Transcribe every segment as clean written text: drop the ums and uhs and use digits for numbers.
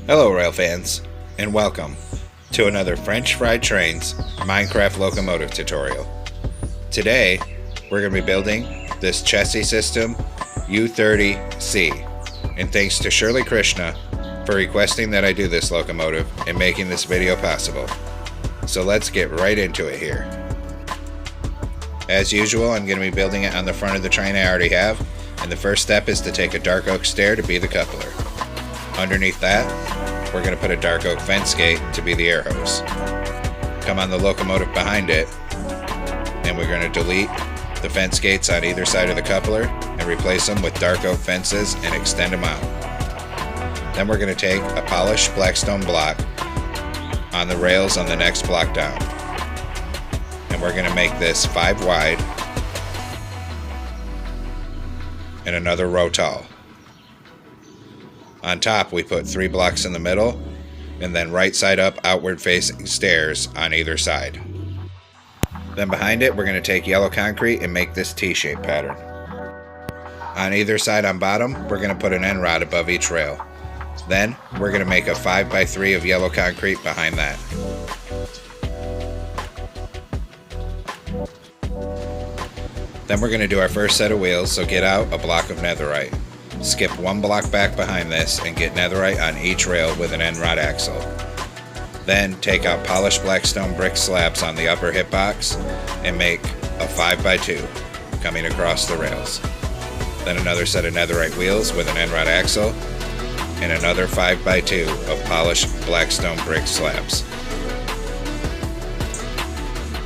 Hello rail fans, and welcome to another French Fried Trains Minecraft locomotive tutorial. Today, we're going to be building this Chessie System U30C, and thanks to Shirley Krishna for requesting that I do this locomotive and making this video possible. So let's get right into it here. As usual, I'm going to be building it on the front of the train I already have, and the first step is to take a dark oak stair to be the coupler. Underneath that, we're going to put a dark oak fence gate to be the air hose. Come on the locomotive behind it, and we're going to delete the fence gates on either side of the coupler and replace them with dark oak fences and extend them out. Then we're going to take a polished blackstone block on the rails on the next block down. And we're going to make this 5 wide and another row tall. On top, we put 3 blocks in the middle, and then right side up outward facing stairs on either side. Then behind it, we're going to take yellow concrete and make this T-shaped pattern. On either side on bottom, we're going to put an end rod above each rail. Then, we're going to make a 5x3 of yellow concrete behind that. Then we're going to do our first set of wheels, so get out a block of netherite. Skip 1 block back behind this and get netherite on each rail with an end rod axle. Then take out polished blackstone brick slabs on the upper hitbox and make a 5x2 coming across the rails. Then another set of netherite wheels with an end rod axle and another 5x2 of polished blackstone brick slabs.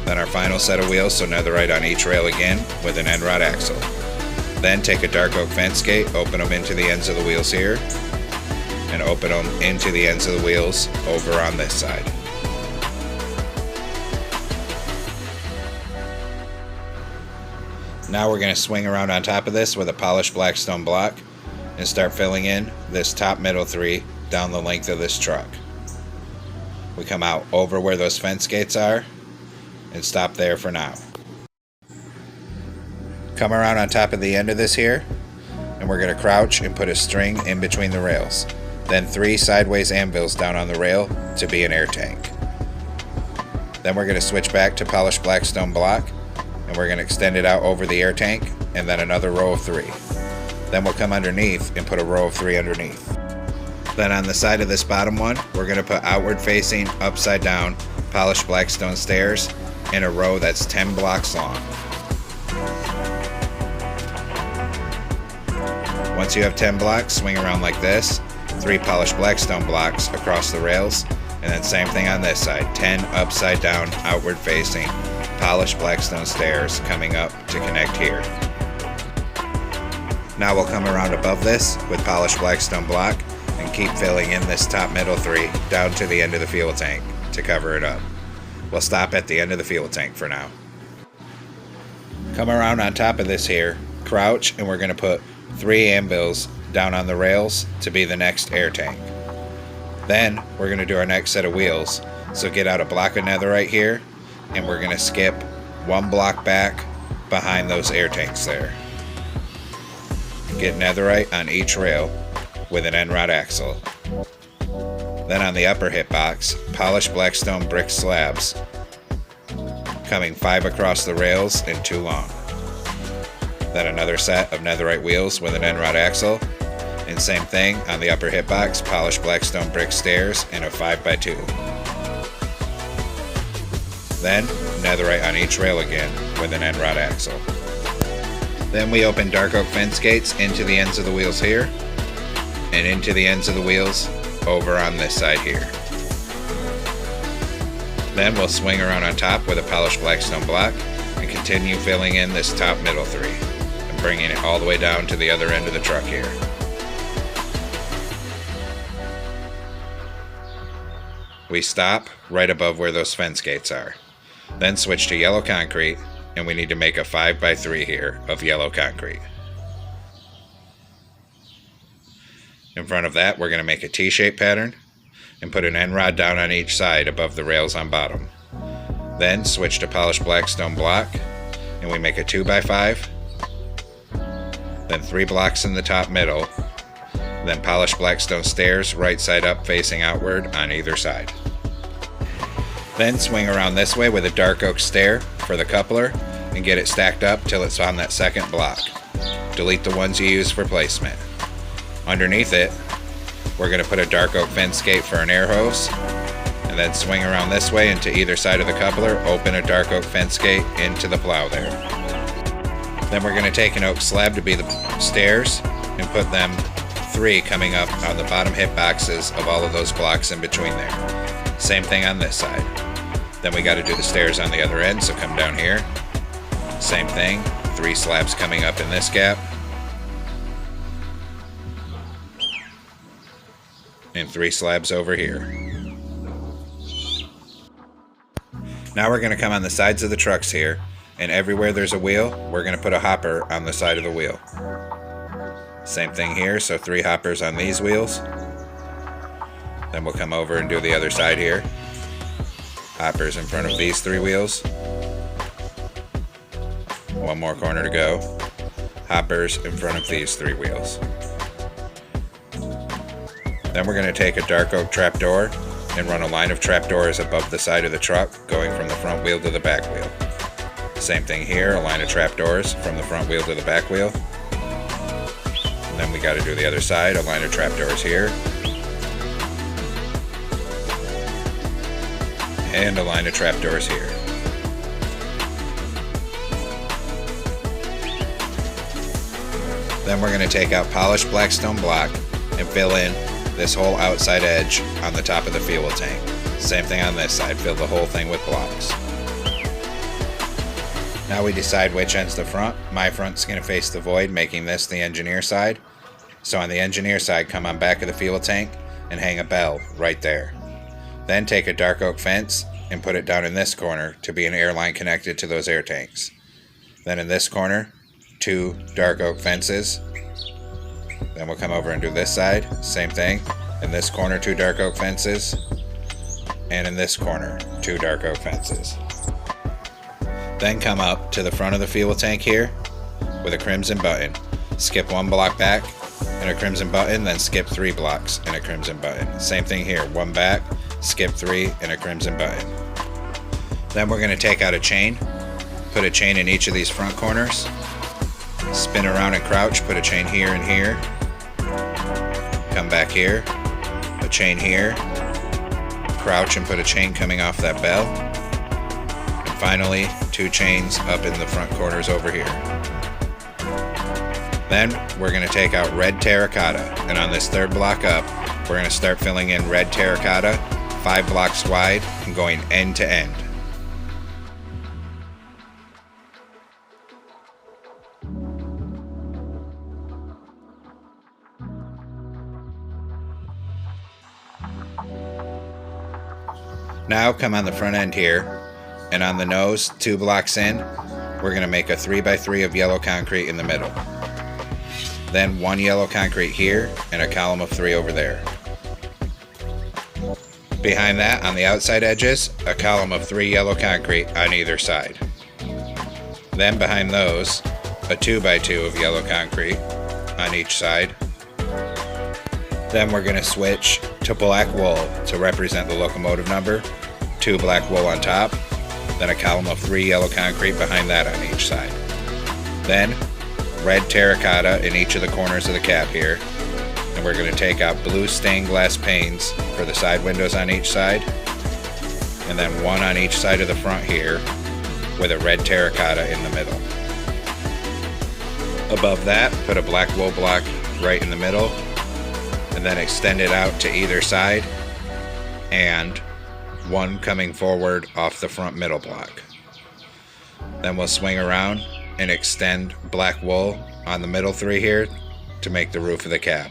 Then our final set of wheels, so netherite on each rail again with an end rod axle. Then take a dark oak fence gate, open them into the ends of the wheels here, and open them into the ends of the wheels over on this side. Now we're going to swing around on top of this with a polished blackstone block and start filling in this top middle 3 down the length of this truck. We come out over where those fence gates are and stop there for now. Come around on top of the end of this here, and we're going to crouch and put a string in between the rails. Then 3 sideways anvils down on the rail to be an air tank. Then we're going to switch back to polished blackstone block, and we're going to extend it out over the air tank, and then another row of 3. Then we'll come underneath and put a row of 3 underneath. Then on the side of this bottom one, we're going to put outward facing, upside down, polished blackstone stairs in a row that's 10 blocks long. Once you have 10 blocks, swing around like this, 3 polished blackstone blocks across the rails, and then same thing on this side, 10 upside down, outward facing, polished blackstone stairs coming up to connect here. Now we'll come around above this with polished blackstone block and keep filling in this top middle 3 down to the end of the fuel tank to cover it up. We'll stop at the end of the fuel tank for now. Come around on top of this here, crouch, and we're going to put 3 anvils down on the rails to be the next air tank. Then we're going to do our next set of wheels, so get out a block of netherite here, and we're going to skip 1 block back behind those air tanks there. Get netherite on each rail with an end rod axle. Then on the upper hitbox, polished blackstone brick slabs coming 5 across the rails and 2 long. Then another set of netherite wheels with an end rod axle, and same thing on the upper hitbox, polished blackstone brick stairs and a 5x2. Then netherite on each rail again with an end rod axle. Then we open dark oak fence gates into the ends of the wheels here and into the ends of the wheels over on this side here. Then we'll swing around on top with a polished blackstone block and continue filling in this top middle 3. Bringing it all the way down to the other end of the truck here. We stop right above where those fence gates are. Then switch to yellow concrete, and we need to make a 5x3 here of yellow concrete. In front of that, we're going to make a T-shaped pattern and put an end rod down on each side above the rails on bottom. Then switch to polished blackstone block, and we make a 2x5. Then 3 blocks in the top middle Then polished black stone stairs right side up facing outward on either side. Then swing around this way with a dark oak stair for the coupler and get it stacked up till it's on that second block. Delete the ones you use for placement. Underneath it, we're going to put a dark oak fence gate for an air hose, and then swing around this way into either side of the coupler, open a dark oak fence gate into the plow there. Then we're going to take an oak slab to be the stairs and put them 3 coming up on the bottom hip boxes of all of those blocks in between there. Same thing on this side. Then we got to do the stairs on the other end, so come down here. Same thing, 3 slabs coming up in this gap. And 3 slabs over here. Now we're going to come on the sides of the trucks here, and everywhere there's a wheel, we're going to put a hopper on the side of the wheel. Same thing here, so 3 hoppers on these wheels. Then we'll come over and do the other side here. Hoppers in front of these 3 wheels. 1 more corner to go. Hoppers in front of these 3 wheels. Then we're going to take a dark oak trapdoor and run a line of trapdoors above the side of the truck, going from the front wheel to the back wheel. Same thing here, a line of trapdoors from the front wheel to the back wheel. And then we got to do the other side, a line of trapdoors here. And a line of trapdoors here. Then we're going to take out polished black stone block and fill in this whole outside edge on the top of the fuel tank. Same thing on this side, fill the whole thing with blocks. Now we decide which end's the front. My front's going to face the void, making this the engineer side. So on the engineer side, come on back of the fuel tank and hang a bell right there. Then take a dark oak fence and put it down in this corner to be an air line connected to those air tanks. Then in this corner, 2 dark oak fences. Then we'll come over and do this side, same thing. In this corner, 2 dark oak fences. And in this corner, 2 dark oak fences. Then come up to the front of the fuel tank here with a crimson button. Skip 1 block back and a crimson button, then skip 3 blocks and a crimson button. Same thing here, 1 back, skip 3 and a crimson button. Then we're going to take out a chain, put a chain in each of these front corners, spin around and crouch, put a chain here and here, come back here, a chain here, crouch and put a chain coming off that bell, and finally 2 chains up in the front corners over here. Then we're going to take out red terracotta, and on this 3rd block up, we're going to start filling in red terracotta 5 blocks wide and going end to end. Now come on the front end here, and on the nose, 2 blocks in, we're going to make a 3x3 of yellow concrete in the middle. Then 1 yellow concrete here, and a column of 3 over there. Behind that, on the outside edges, a column of 3 yellow concrete on either side. Then behind those, a 2x2 of yellow concrete on each side. Then we're going to switch to black wool to represent the locomotive number, 2 black wool on top, then a column of 3 yellow concrete behind that on each side. Then red terracotta in each of the corners of the cab here, and we're going to take out blue stained glass panes for the side windows on each side, and then 1 on each side of the front here with a red terracotta in the middle. Above that, put a black wool block right in the middle, and then extend it out to either side, and 1 coming forward off the front middle block. Then we'll swing around and extend black wool on the middle 3 here to make the roof of the cab.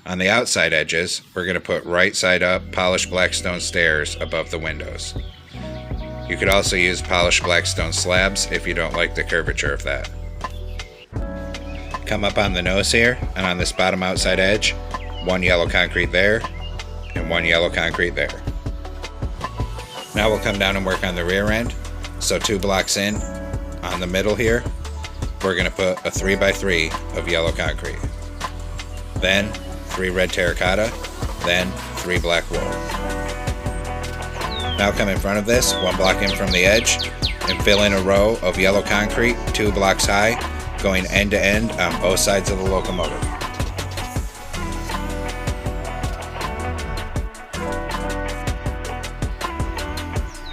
On the outside edges, we're going to put right side up polished black stone stairs above the windows. You could also use polished black stone slabs if you don't like the curvature of that. Come up on the nose here, and on this bottom outside edge, 1 yellow concrete there, and 1 yellow concrete there. Now we'll come down and work on the rear end. So 2 blocks in, on the middle here, we're going to put a 3x3 of yellow concrete. then 3 red terracotta, then 3 black wool. Now come in front of this, 1 block in from the edge, and fill in a row of yellow concrete 2 blocks high, going end to end on both sides of the locomotive.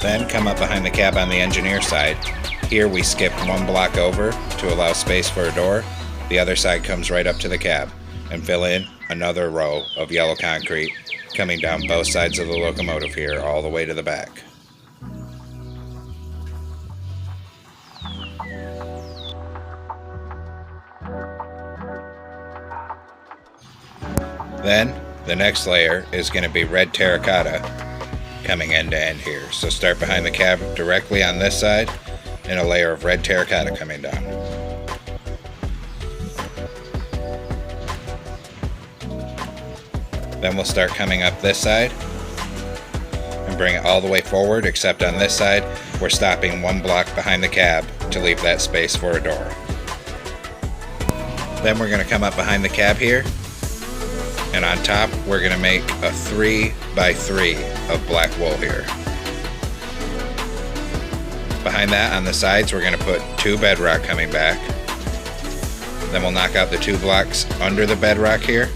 Then come up behind the cab on the engineer side. Here we skip 1 block over to allow space for a door. The other side comes right up to the cab, and fill in another row of yellow concrete coming down both sides of the locomotive here all the way to the back. Then the next layer is going to be red terracotta coming end to end here. So start behind the cab directly on this side and a layer of red terracotta coming down. Then we'll start coming up this side and bring it all the way forward, except on this side we're stopping 1 block behind the cab to leave that space for a door. Then we're going to come up behind the cab here, and on top we're going to make a 3 by 3 of black wool here. Behind that on the sides we're going to put 2 bedrock coming back. Then we'll knock out the 2 blocks under the bedrock here,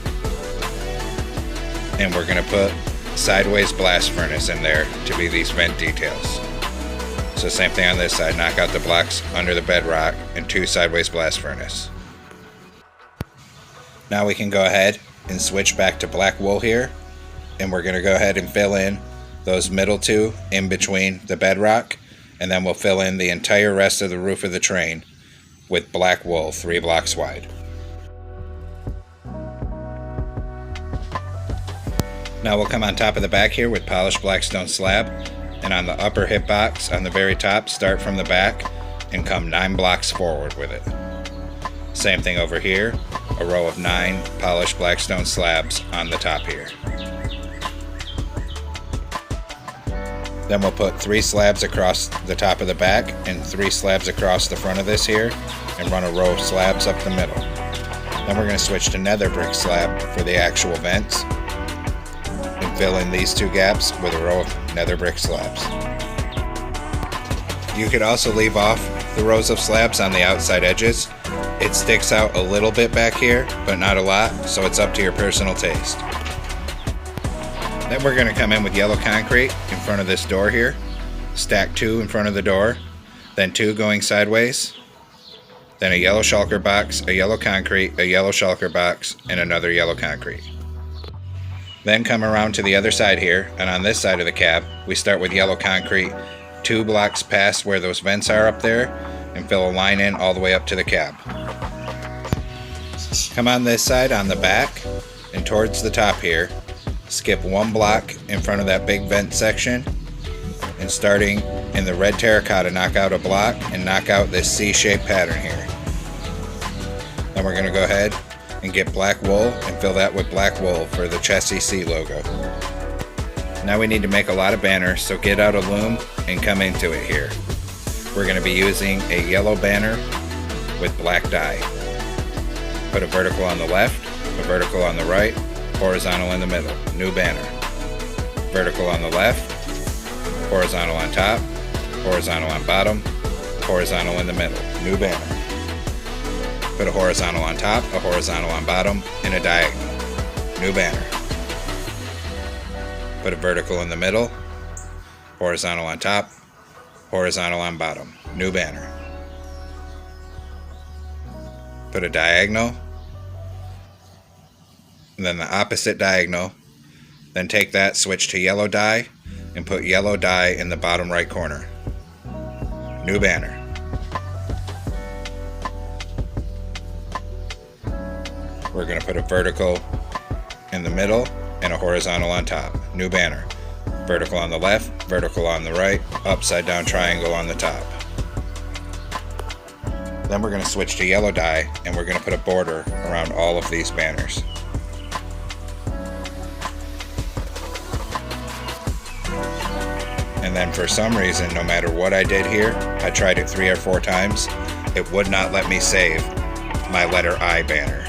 and we're going to put sideways blast furnace in there to be these vent details. So same thing on this side, knock out the blocks under the bedrock and 2 sideways blast furnace. Now we can go ahead and switch back to black wool here, and we're going to go ahead and fill in those middle 2 in between the bedrock, and then we'll fill in the entire rest of the roof of the train with black wool 3 blocks wide. Now we'll come on top of the back here with polished black stone slab, and on the upper hip box on the very top, start from the back and come 9 blocks forward with it. Same thing over here, a row of 9 polished black stone slabs on the top here. Then we'll put 3 slabs across the top of the back and 3 slabs across the front of this here, and run a row of slabs up the middle. Then we're going to switch to nether brick slab for the actual vents, and fill in these 2 gaps with a row of nether brick slabs. You could also leave off the rows of slabs on the outside edges. It sticks out a little bit back here, but not a lot, so it's up to your personal taste. Then we're going to come in with yellow concrete in front of this door here, stack 2 in front of the door, then 2 going sideways, then a yellow shulker box, a yellow concrete, a yellow shulker box, and another yellow concrete. Then come around to the other side here, and on this side of the cab, we start with yellow concrete 2 blocks past where those vents are up there, and fill a line in all the way up to the cab. Come on this side on the back, and towards the top here, skip 1 block in front of that big vent section, and starting in the red terracotta, knock out a block and knock out this C-shaped pattern here. Then we're going to go ahead and get black wool and fill that with black wool for the Chessie C logo. Now we need to make a lot of banners, so get out a loom and come into it here. We're going to be using a yellow banner with black dye. Put a vertical on the left, a vertical on the right, horizontal in the middle, new banner. Vertical on the left, horizontal on top, horizontal on bottom, horizontal in the middle, new banner. Put a horizontal on top, a horizontal on bottom, and a diagonal, new banner. Put a vertical in the middle, horizontal on top, horizontal on bottom, new banner. Put a diagonal, and then the opposite diagonal, then take that, switch to yellow dye, and put yellow dye in the bottom right corner, new banner. We're going to put a vertical in the middle and a horizontal on top, new banner. Vertical on the left, vertical on the right, upside down triangle on the top. Then we're going to switch to yellow dye, and we're going to put a border around all of these banners. And then for some reason, no matter what I did here, I tried it 3 or 4 times, it would not let me save my letter I banner.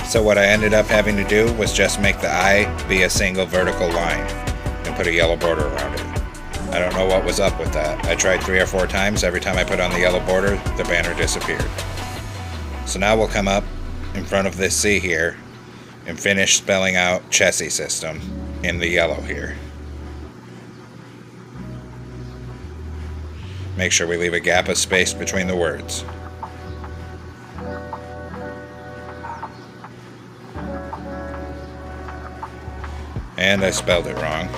So what I ended up having to do was just make the eye be a single vertical line and put a yellow border around it. I don't know what was up with that. I tried 3 or 4 times. Every time I put on the yellow border, the banner disappeared. So now we'll come up in front of this C here and finish spelling out Chessie System in the yellow here. Make sure we leave a gap of space between the words. And I spelled it wrong,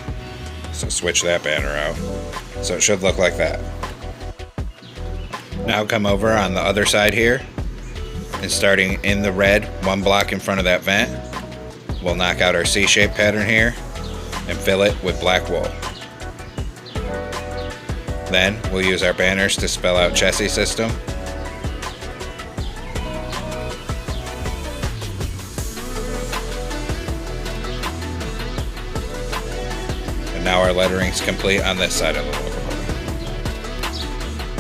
so switch that banner out. So it should look like that. Now come over on the other side here, and starting in the red, 1 block in front of that vent, we'll knock out our C-shaped pattern here and fill it with black wool. Then we'll use our banners to spell out Chessie System. And now our lettering's complete on this side of the locomotive.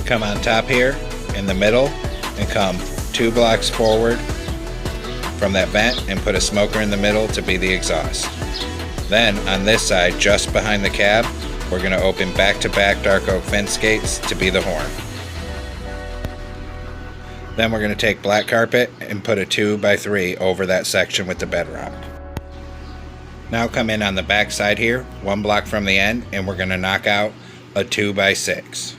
Come on top here in the middle and come 2 blocks forward from that vent and put a smoker in the middle to be the exhaust. Then on this side, just behind the cab, we're going to open back-to-back dark oak fence gates to be the horn. Then we're going to take black carpet and put a 2x3 over that section with the bedrock. Now come in on the back side here, 1 block from the end, and we're going to knock out a 2x6.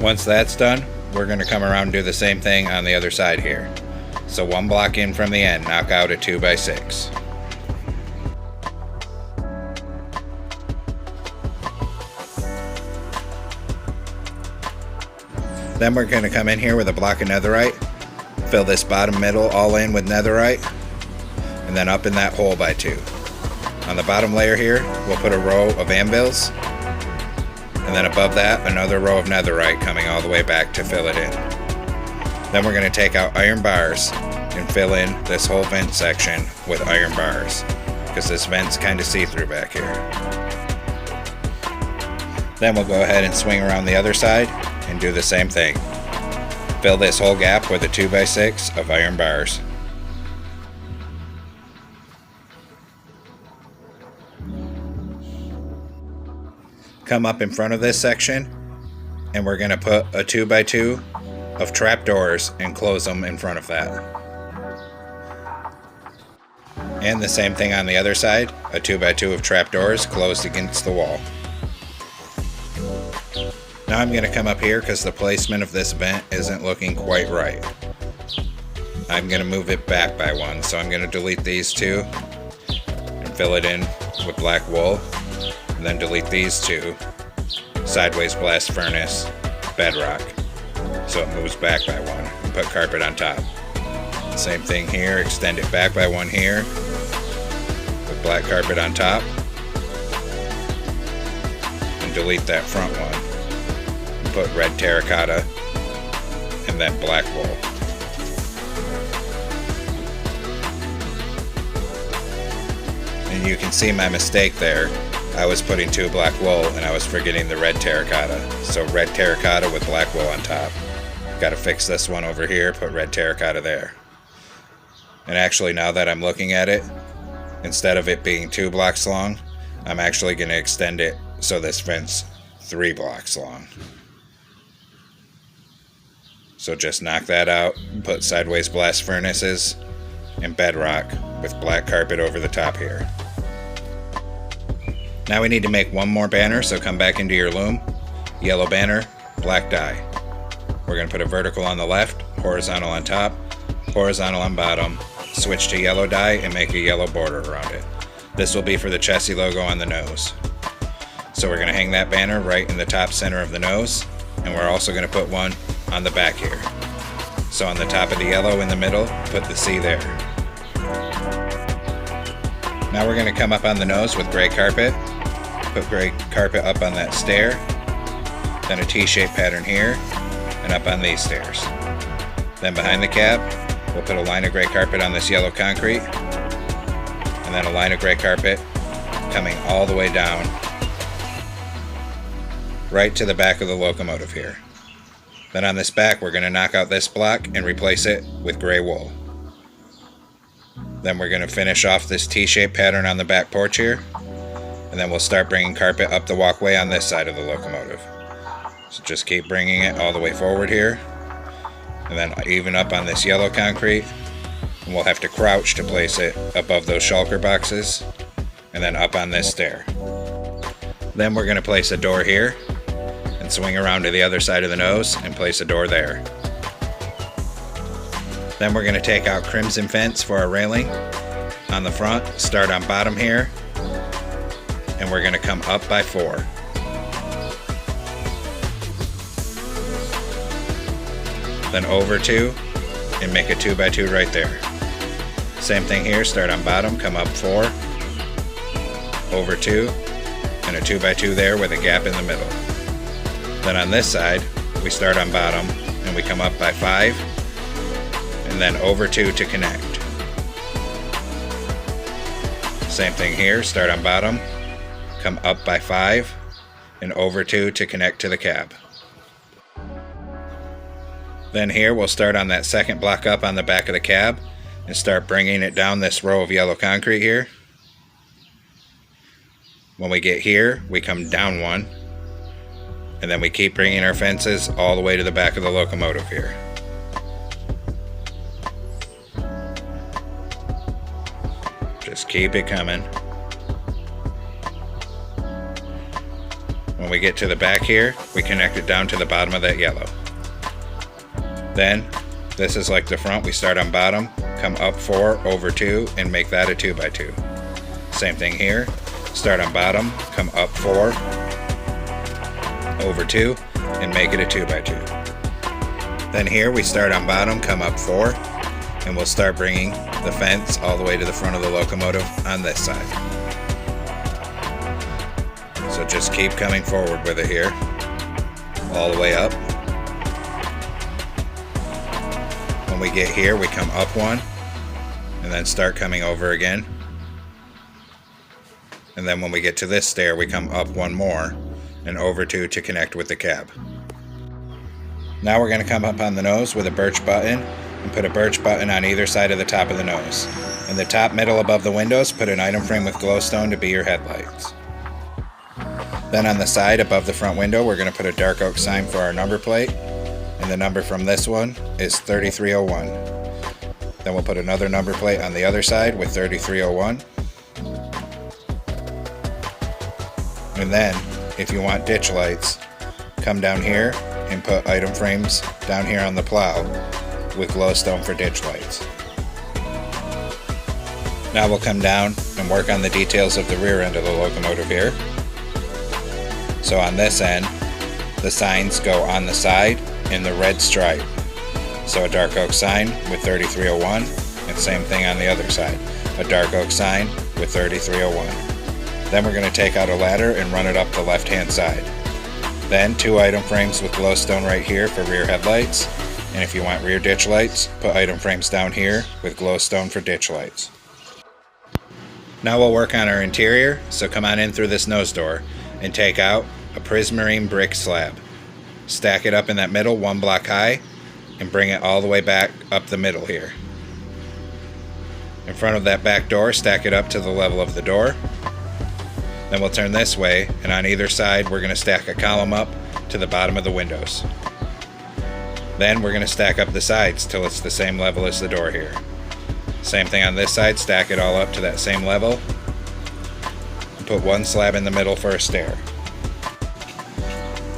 Once that's done, we're going to come around and do the same thing on the other side here. So 1 block in from the end, knock out a 2x6. Then we're going to come in here with a block of netherite, fill this bottom middle all in with netherite, and then up in that hole by 2. On the bottom layer here, we'll put a row of anvils, and then above that, another row of netherite coming all the way back to fill it in. Then we're going to take out iron bars and fill in this whole vent section with iron bars, because this vent's kind of see-through back here. Then we'll go ahead and swing around the other side and do the same thing. Fill this whole gap with a 2x6 of iron bars. Come up in front of this section and we're going to put a 2x2 of trapdoors and close them in front of that. And the same thing on the other side, a 2x2 of trapdoors closed against the wall. Now I'm going to come up here because the placement of this vent isn't looking quite right. I'm going to move it back by 1, so I'm going to delete these 2 and fill it in with black wool, and then delete these 2, sideways blast furnace, bedrock, so it moves back by 1, and put carpet on top. Same thing here, extend it back by 1 here, with black carpet on top, and delete that front one. Put red terracotta and then black wool. And you can see my mistake there. I was putting 2 black wool and I was forgetting the red terracotta. So red terracotta with black wool on top. Got to fix this one over here, put red terracotta there. And actually, now that I'm looking at it, instead of it being 2 blocks long, I'm actually going to extend it so this vent's 3 blocks long. So just knock that out, put sideways blast furnaces and bedrock with black carpet over the top here. Now we need to make 1 more banner, so come back into your loom, yellow banner, black dye. We're going to put a vertical on the left, horizontal on top, horizontal on bottom, switch to yellow dye and make a yellow border around it. This will be for the Chessie logo on the nose. So we're going to hang that banner right in the top center of the nose, and we're also going to put one on the back here. So on the top of the yellow in the middle, put the C there. Now we're going to come up on the nose with gray carpet, put gray carpet up on that stair, then a T-shaped pattern here, and up on these stairs. Then behind the cab, we'll put a line of gray carpet on this yellow concrete, and then a line of gray carpet coming all the way down right to the back of the locomotive here. Then on this back, we're going to knock out this block and replace it with gray wool. Then we're going to finish off this T-shaped pattern on the back porch here, and then we'll start bringing carpet up the walkway on this side of the locomotive. So just keep bringing it all the way forward here, and then even up on this yellow concrete, and we'll have to crouch to place it above those shulker boxes, and then up on this stair. Then we're going to place a door here, and swing around to the other side of the nose and place a door there. Then we're going to take out crimson fence for our railing on the front, start on bottom here, and we're going to come up by 4. Then over 2 and make a 2x2 right there. Same thing here, start on bottom, come up 4, over 2, and a 2x2 there with a gap in the middle. Then on this side, we start on bottom and we come up by 5, and then over 2 to connect. Same thing here, start on bottom, come up by 5, and over 2 to connect to the cab. Then here we'll start on that second block up on the back of the cab and start bringing it down this row of yellow concrete here. When we get here, we come down 1, and then we keep bringing our fences all the way to the back of the locomotive here. Just keep it coming. When we get to the back here, we connect it down to the bottom of that yellow. Then, this is like the front, we start on bottom, come up 4, over 2, and make that a 2x2. Same thing here, start on bottom, come up 4, over 2, and make it a 2x2. Then here we start on bottom, come up 4, and we'll start bringing the fence all the way to the front of the locomotive on this side. So just keep coming forward with it here, all the way up. When we get here, we come up 1, and then start coming over again. And then when we get to this stair, we come up 1 more, and over 2 to connect with the cab. Now we're going to come up on the nose with a birch button, and put a birch button on either side of the top of the nose. In the top middle above the windows, put an item frame with glowstone to be your headlights. Then on the side above the front window, we're going to put a dark oak sign for our number plate, and the number from this one is 3301. Then we'll put another number plate on the other side with 3301. And then, if you want ditch lights, come down here and put item frames down here on the plow with glowstone for ditch lights. Now we'll come down and work on the details of the rear end of the locomotive here. So on this end, the signs go on the side in the red stripe. So a dark oak sign with 3301, and same thing on the other side, a dark oak sign with 3301. Then we're going to take out a ladder and run it up the left hand side. Then 2 item frames with glowstone right here for rear headlights, and if you want rear ditch lights, put item frames down here with glowstone for ditch lights. Now we'll work on our interior, so come on in through this nose door and take out a prismarine brick slab. Stack it up in that middle 1 block high and bring it all the way back up the middle here. In front of that back door, stack it up to the level of the door. Then we'll turn this way, and on either side we're going to stack a column up to the bottom of the windows. Then we're going to stack up the sides till it's the same level as the door here. Same thing on this side, stack it all up to that same level. And put 1 slab in the middle for a stair.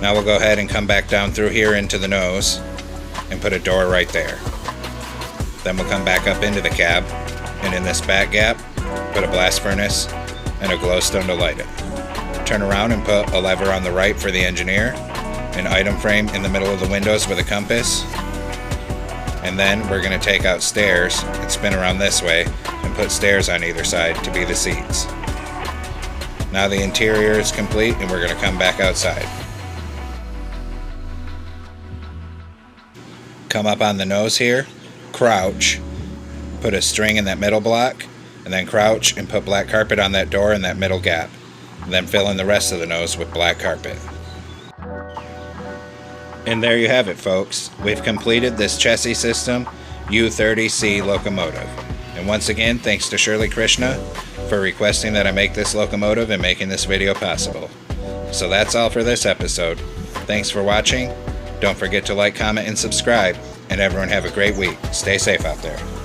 Now we'll go ahead and come back down through here into the nose and put a door right there. Then we'll come back up into the cab, and in this back gap, put a blast furnace and a glowstone to light it. Turn around and put a lever on the right for the engineer, an item frame in the middle of the windows with a compass, and then we're going to take out stairs and spin around this way and put stairs on either side to be the seats. Now the interior is complete, and we're going to come back outside. Come up on the nose here, crouch, put a string in that middle block, and then crouch and put black carpet on that door in that middle gap. And then fill in the rest of the nose with black carpet. And there you have it, folks. We've completed this Chessie System U30C locomotive. And once again, thanks to Shirley Krishna for requesting that I make this locomotive and making this video possible. So that's all for this episode. Thanks for watching. Don't forget to like, comment, and subscribe. And everyone have a great week. Stay safe out there.